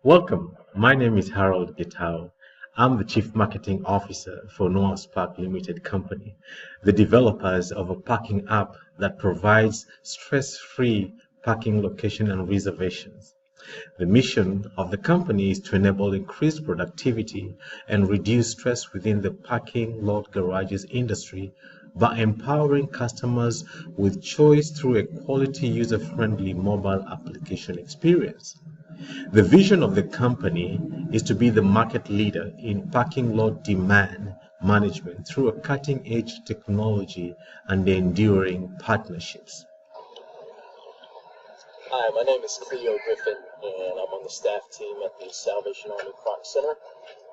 Welcome. My name is Harold Gitao. I'm the Chief Marketing Officer for Noah's Park Limited Company, the developers of a parking app that provides stress-free parking location and reservations. The mission of the company is to enable increased productivity and reduce stress within the parking lot garages industry by empowering customers with choice through a quality user-friendly mobile application experience. The vision of the company is to be the market leader in parking lot demand management through a cutting-edge technology and enduring partnerships. Hi, my name is Cleo Griffin, and I'm on the staff team at the Salvation Army Park Center.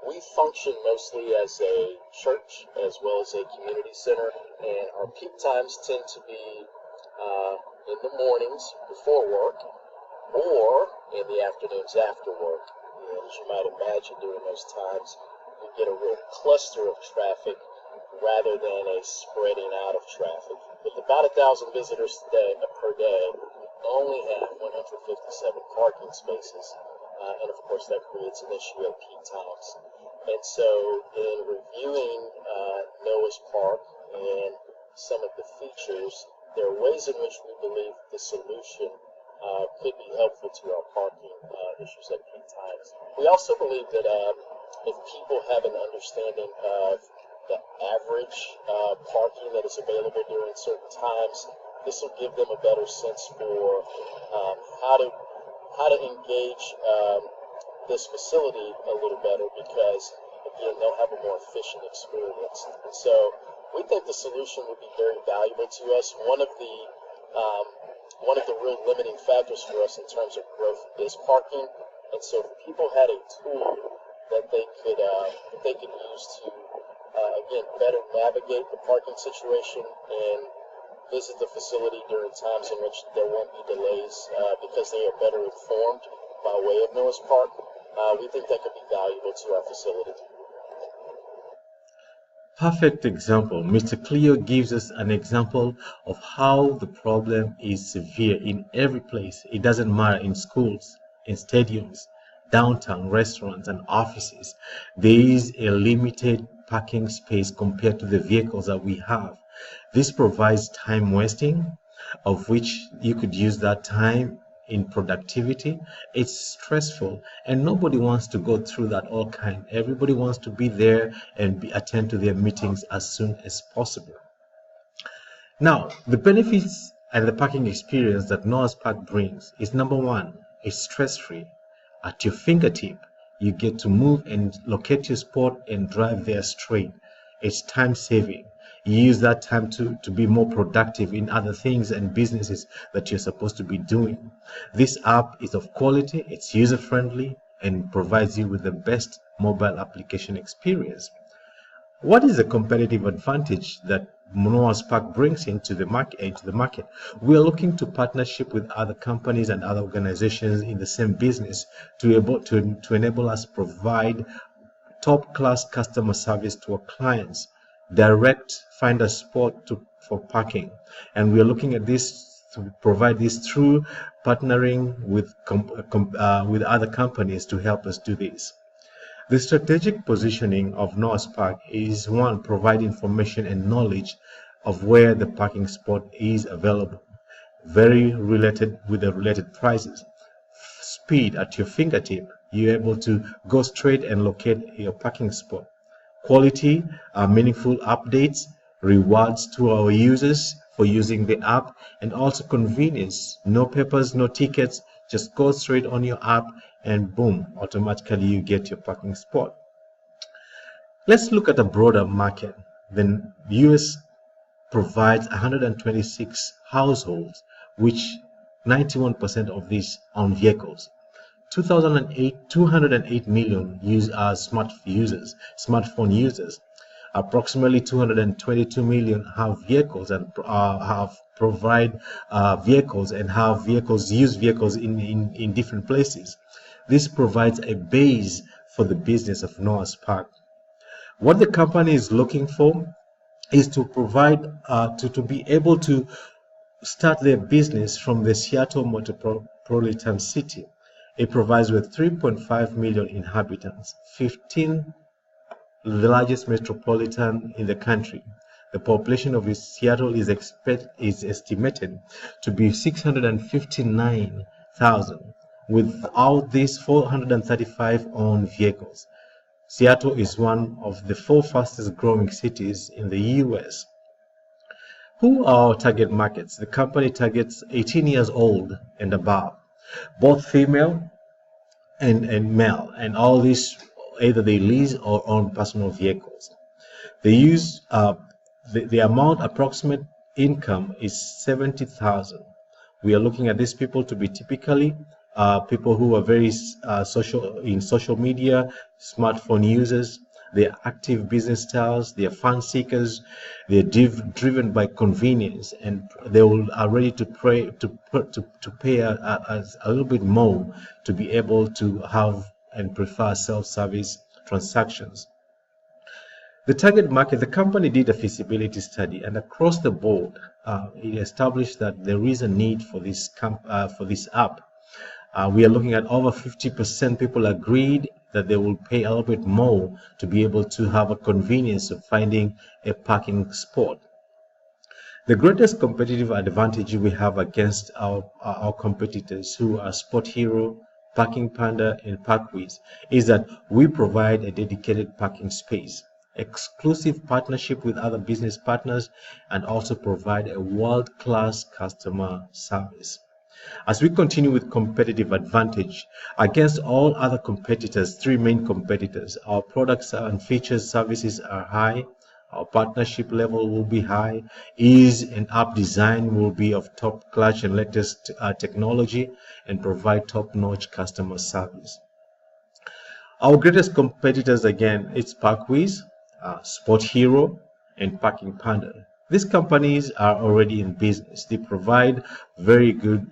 We function mostly as a church as well as a community center, and our peak times tend to be in the mornings before work or in the afternoons after work. And as you might imagine, during those times, we get a real cluster of traffic rather than a spreading out of traffic. With about 1,000 visitors per day, we only have 157 parking spaces, and of course that creates an issue at peak times. And so in reviewing Noah's Park and some of the features, there are ways in which we believe the solution could be helpful to our parking issues at peak times. We also believe that if people have an understanding of the average parking that is available during certain times, this will give them a better sense for how to engage this facility a little better, because again they'll have a more efficient experience. And so we think the solution would be very valuable to us. One of the real limiting factors for us in terms of growth is parking, and so if people had a tool that they could use to again better navigate the parking situation and visit the facility during times in which there won't be delays because they are better informed by way of Noah's Park, we think that could be valuable to our facility. Perfect example. Mr. Cleo gives us an example of how the problem is severe in every place. It doesn't matter, in schools, in stadiums, downtown, restaurants, and offices. There is a limited parking space compared to the vehicles that we have. This provides time wasting, of which you could use that time in productivity. It's stressful, and nobody wants to go through that all kind. Everybody wants to be there and attend to their meetings as soon as possible. Now, the benefits and the parking experience that Noah's Park brings is: number one, it's stress-free. At your fingertip, you get to move and locate your spot and drive there straight. It's time saving. You use that time to be more productive in other things and businesses that you're supposed to be doing. This app is of quality, it's user friendly, and provides you with the best mobile application experience. What is the competitive advantage that Noah's Park brings into the market? We are looking to partnership with other companies and other organizations in the same business to enable us provide top class customer service to our clients, direct find a spot for parking, and we are looking at this to provide this through partnering with other companies to help us do this. The strategic positioning of Noah's Park is: one, provide information and knowledge of where the parking spot is available, very related with the related prices. Speed at your fingertip, you're able to go straight and locate your parking spot. Quality, meaningful updates, rewards to our users for using the app, and also convenience. No papers, no tickets, just go straight on your app and boom, automatically you get your parking spot. Let's look at a broader market. The US provides 126 households, which 91% of these own vehicles. 208 million smartphone users. Approximately 222 million have vehicles and use vehicles in different places. This provides a base for the business of Noah's Park. What the company is looking for is to provide to be able to start their business from the Seattle metropolitan city It provides with 3.5 million inhabitants, 15 the largest metropolitan in the country. The population of Seattle is estimated to be 659,000, without these 435 owned vehicles. Seattle is one of the 4 fastest growing cities in the US. Who are our target markets? The company targets 18 years old and above, both female and male, and all these either they lease or own personal vehicles. They use the amount approximate income is 70,000. We are looking at these people to be typically people who are very social media, smartphone users. They are active business styles. They are fun seekers. They are driven by convenience, and they are ready to pay a little bit more to be able to have and prefer self-service transactions. The target market, the company did a feasibility study, and across the board, it established that there is a need for this app. We are looking at over 50% people agreed that they will pay a little bit more to be able to have a convenience of finding a parking spot. The greatest competitive advantage we have against our competitors who are Sport Hero, Parking Panda, and Parkways is that we provide a dedicated parking space, exclusive partnership with other business partners, and also provide a world-class customer service. As we continue with competitive advantage against all other competitors, 3 main competitors, our products and features services are high, our partnership level will be high, ease and app design will be of top class and latest technology, and provide top-notch customer service. Our greatest competitors again, it's Parkways, Sport Hero, and Parking Panda. These companies are already in business. They provide very good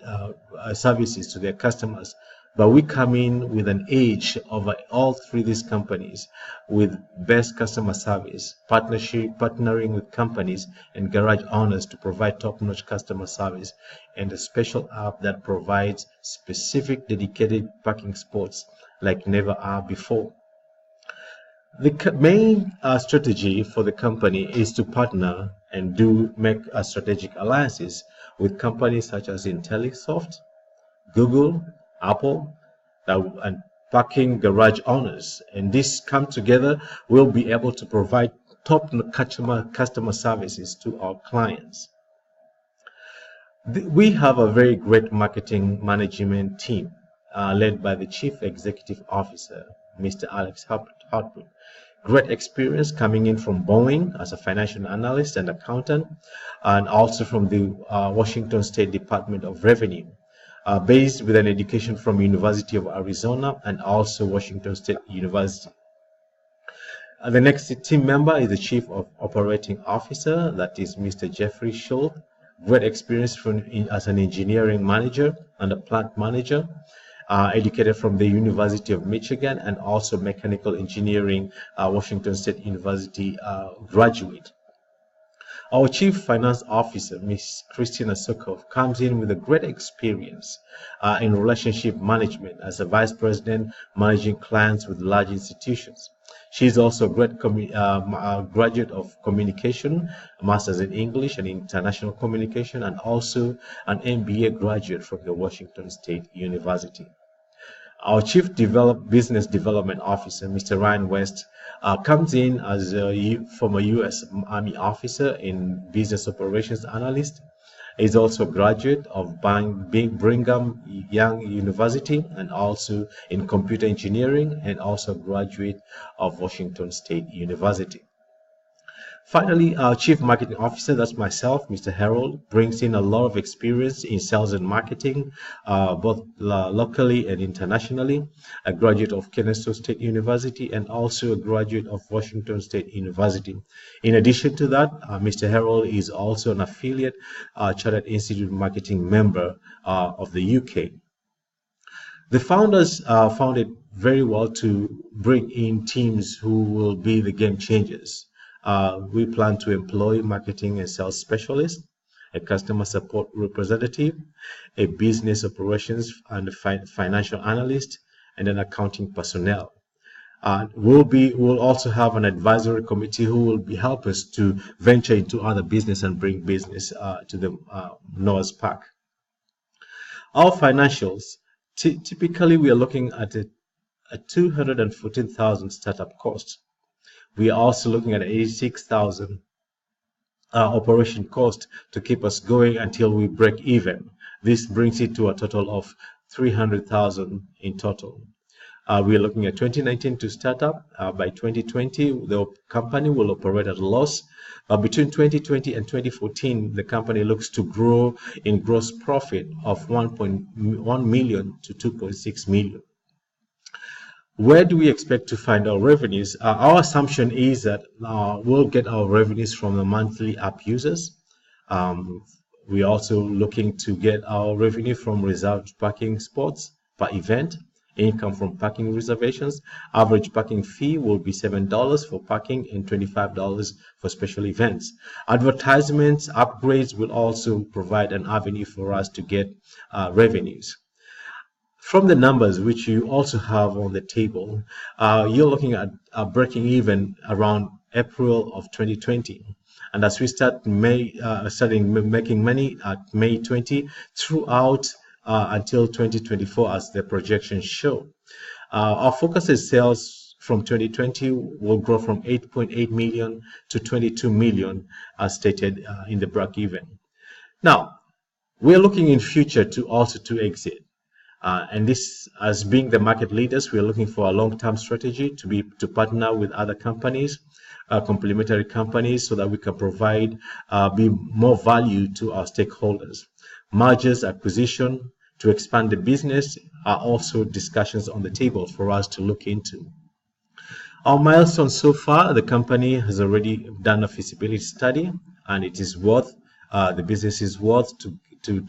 services to their customers, but we come in with an edge over all 3 of these companies with best customer service, partnering with companies and garage owners to provide top-notch customer service, and a special app that provides specific dedicated parking spots like never are before. The main strategy for the company is to partner and make strategic alliances with companies such as Intellisoft, Google, Apple, and parking garage owners. And this come together, we'll be able to provide top customer services to our clients. We have a very great marketing management team led by the Chief Executive Officer, Mr. Alex Hartman. Great experience coming in from Boeing as a financial analyst and accountant, and also from the Washington State Department of Revenue, based with an education from University of Arizona and also Washington State University. The next team member is the Chief Operating Officer, that is Mr. Jeffrey Schultz. Great experience as an engineering manager and a plant manager. Educated from the University of Michigan and also mechanical engineering, Washington State University graduate. Our Chief Finance Officer, Ms. Christina Sokov, comes in with a great experience in relationship management as a Vice President managing clients with large institutions. She is also a great graduate of communication, a master's in English and international communication, and also an MBA graduate from the Washington State University. Our Chief Business Development Officer, Mr. Ryan West, comes in as a former U.S. Army officer in business operations analyst. He's also a graduate of Brigham Young University and also in computer engineering, and also a graduate of Washington State University. Finally, our Chief Marketing Officer, that's myself, Mr. Harold, brings in a lot of experience in sales and marketing, both locally and internationally, a graduate of Kennesaw State University and also a graduate of Washington State University. In addition to that, Mr. Harold is also an affiliate Chartered Institute Marketing member of the UK. The founders found it very well to bring in teams who will be the game changers. We plan to employ marketing and sales specialists, a customer support representative, a business operations and financial analyst, and an accounting personnel. We'll also have an advisory committee who will help us to venture into other business and bring business to the Noah's Park. Our financials, typically we are looking at a 214,000 startup cost. We are also looking at 86,000 operation cost to keep us going until we break even. This brings it to a total of 300,000 in total. We are looking at 2019 to start up. By 2020, the company will operate at a loss. Between 2020 and 2014, the company looks to grow in gross profit of 1.1 million to 2.6 million. Where do we expect to find our revenues? Our assumption is that we'll get our revenues from the monthly app users. We're also looking to get our revenue from reserved parking spots per event, income from parking reservations. Average parking fee will be $7 for parking and $25 for special events. Advertisements, upgrades will also provide an avenue for us to get revenues. From the numbers which you also have on the table, you're looking at breaking even around April of 2020. And as we start starting making money at May 20 throughout until 2024 as the projections show. Our focus is sales from 2020 will grow from 8.8 million to 22 million as stated in the break even. Now, we're looking in future to exit. And this, as being the market leaders, we are looking for a long-term strategy to partner with other companies, complementary companies, so that we can provide be more value to our stakeholders. Mergers, acquisition, to expand the business are also discussions on the table for us to look into. Our milestones so far: the company has already done a feasibility study, and it is worth the business is worth to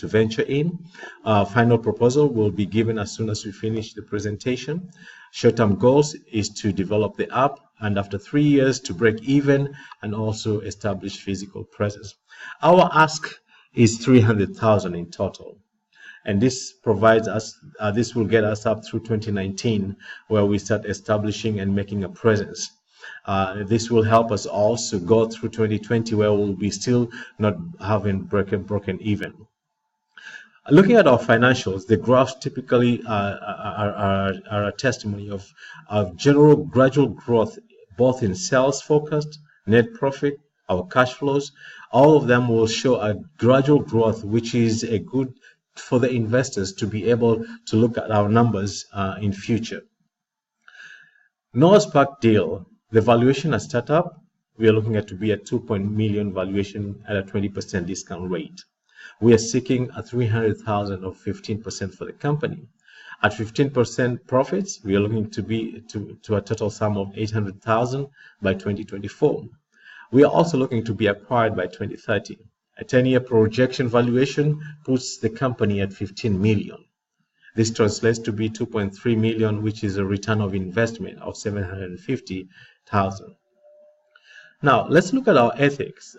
venture in. Final proposal will be given as soon as we finish the presentation. Short-term goals is to develop the app, and after 3 years to break even and also establish physical presence. Our ask is 300,000 in total, and this provides us this will get us up through 2019, where we start establishing and making a presence. This will help us also go through 2020, where we'll be still not having broken even. Looking at our financials, the graphs typically are a testimony of general gradual growth, both in sales forecast, net profit, our cash flows. All of them will show a gradual growth, which is a good for the investors to be able to look at our numbers in future. Noah's Park deal, the valuation at startup, we are looking at to be a 2 million valuation at a 20% discount rate. We are seeking a 300,000 or 15% for the company. At 15% profits, we are looking to be to a total sum of 800,000 by 2024. We are also looking to be acquired by 2030. A 10-year projection valuation puts the company at 15 million. This translates to be 2.3 million, which is a return of investment of 750,000. Now, let's look at our ethics.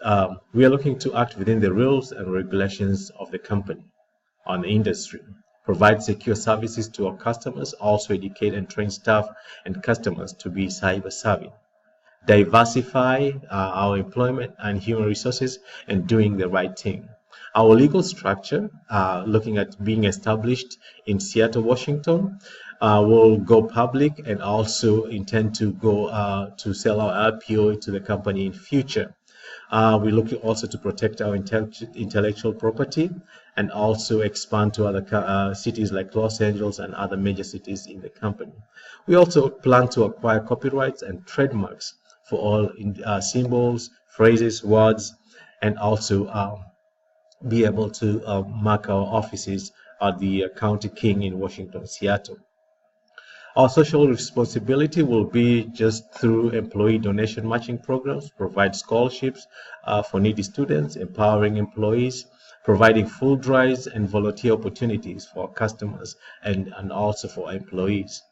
We are looking to act within the rules and regulations of the company, on the industry, provide secure services to our customers, also educate and train staff and customers to be cyber savvy, diversify our employment and human resources, and doing the right thing. Our legal structure, looking at being established in Seattle, Washington, will go public, and also intend to go to sell our IPO to the company in future. We're looking also to protect our intellectual property and also expand to other cities like Los Angeles and other major cities in the company. We also plan to acquire copyrights and trademarks for all symbols, phrases, words, and also be able to mark our offices at the County King in Washington, Seattle. Our social responsibility will be just through employee donation matching programs, provide scholarships for needy students, empowering employees, providing food drives and volunteer opportunities for customers and also for employees.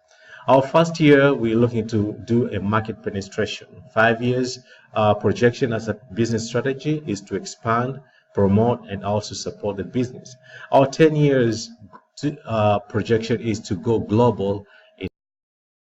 Our first year, we're looking to do a market penetration. 5 years projection as a business strategy is to expand promote, and also support the business. Our 10 years projection is to go global